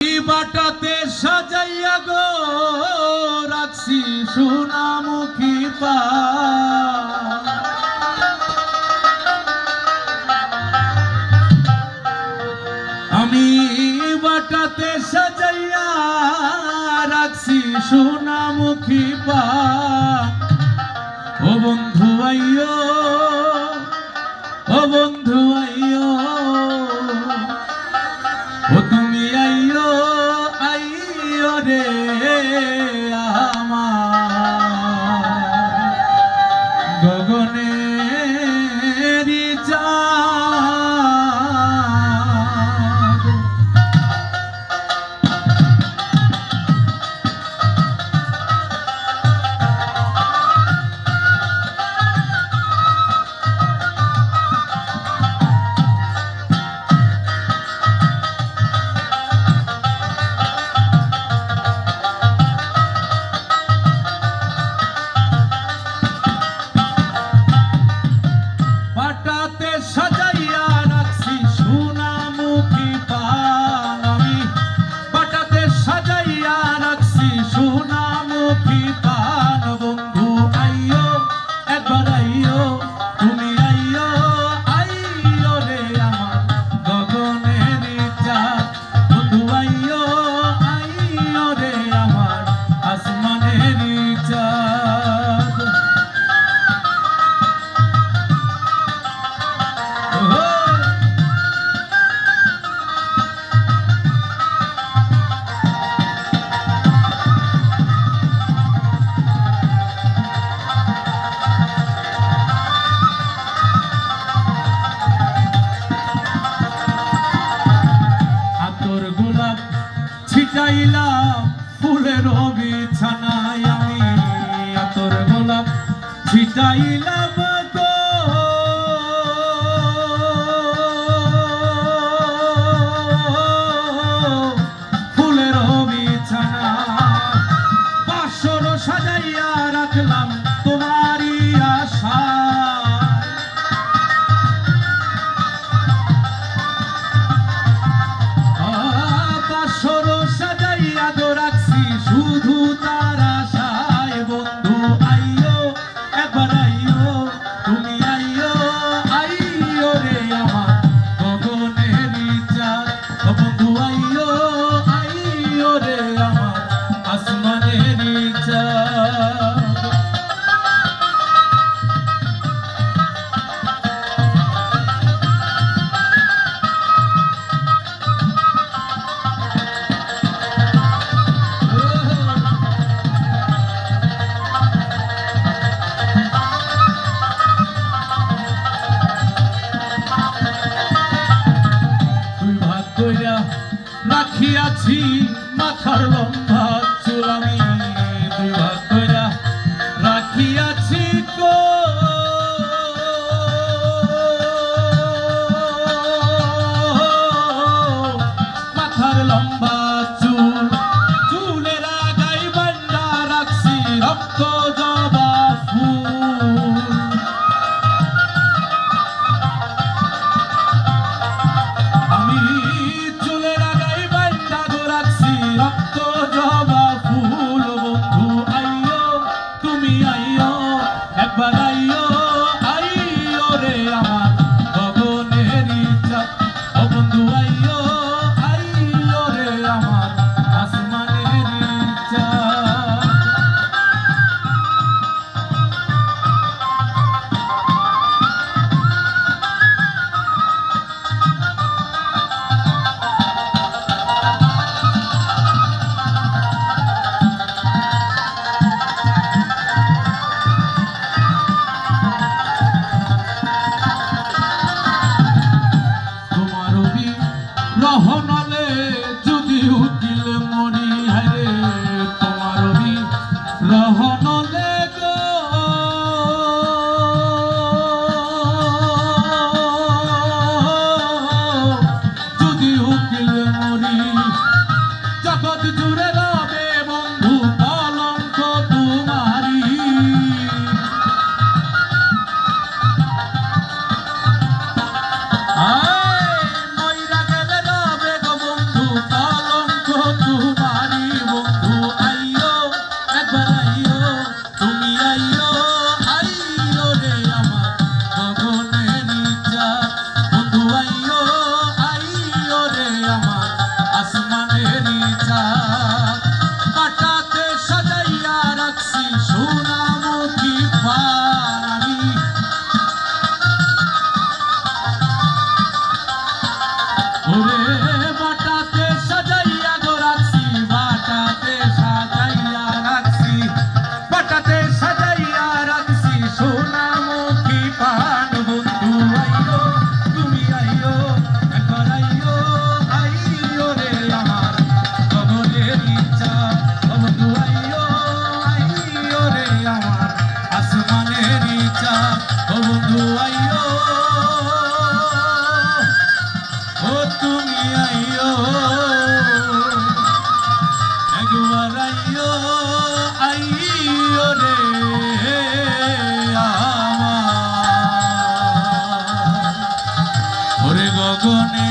বাটাতে সাজাইয়া গো রাখছি সোনামুখী পা আমি বাটাতে সাজাইয়া রাখছি সোনামুখী পা ও বন্ধু আইয়ো ও বন্ধু আইয়ো ও তুমি আইয়ো আইয়ো রে আমার গগনেরি চাঁদ বাটাতে সাজাইয়া রাখছি সোনামুখী পান আমি বাটাতে সাজাইয়া রাখছি সোনামুখী পান বন্ধু আইয়ো একবার আইয়ো তুমি আইয়ো আইয়ো রে আমার গগনেরি চাঁদ বন্ধু আইয়ো আইয়ো রে আমার আসমানেরি চাঁদ আতর গোলাপ ছিটাইলাম ফুলের বিছানায় আমি আতর গোলাপ ছিটাইলাম গো ফুলের বিছানায় বাসর সাজাইয়া রাখলাম তোমারই আশায় বাসর সাজাইয়া গো রাখছি শুধু তার আশায় বন্ধু আইয়ো একবার আইয়ো তুমি আইয়ো আইয়ো রে আমার গগনেরি চাঁদ ও বন্ধু আইয়ো আইয়ো রে আমার আসমানেরি চাঁদ রাখিয়াছি মাথার লম্বা চুল আমি দুই ভাগ কইরা রাখিয়াছি গো মাথার লম্বা চুল চুলের আগায় বান্ধা রাখছি রক্ত জবা ফুল আমি রক্ত জবা ফুল বন্ধু আই চাঁদ বাটাতে সাজাইয়া রাখছি সোনামুখী পান আমি ওরে বাটাতে সাজাইয়া গো রাখছি বাটাতে সাজাইয়া রাখছি বাটাতে সাজাইয়া রাখছি সোনামুখী পান বন্ধু আইও তুমি আইও একবার আইও আইও রে আমার গগনের ইচ্ছা বন্ধু আইও আইও রে আমার আসমানের ইচ্ছা বন্ধু আইও ও তুমি আইও একবার আইও আইও রে আমার ওরে গগনে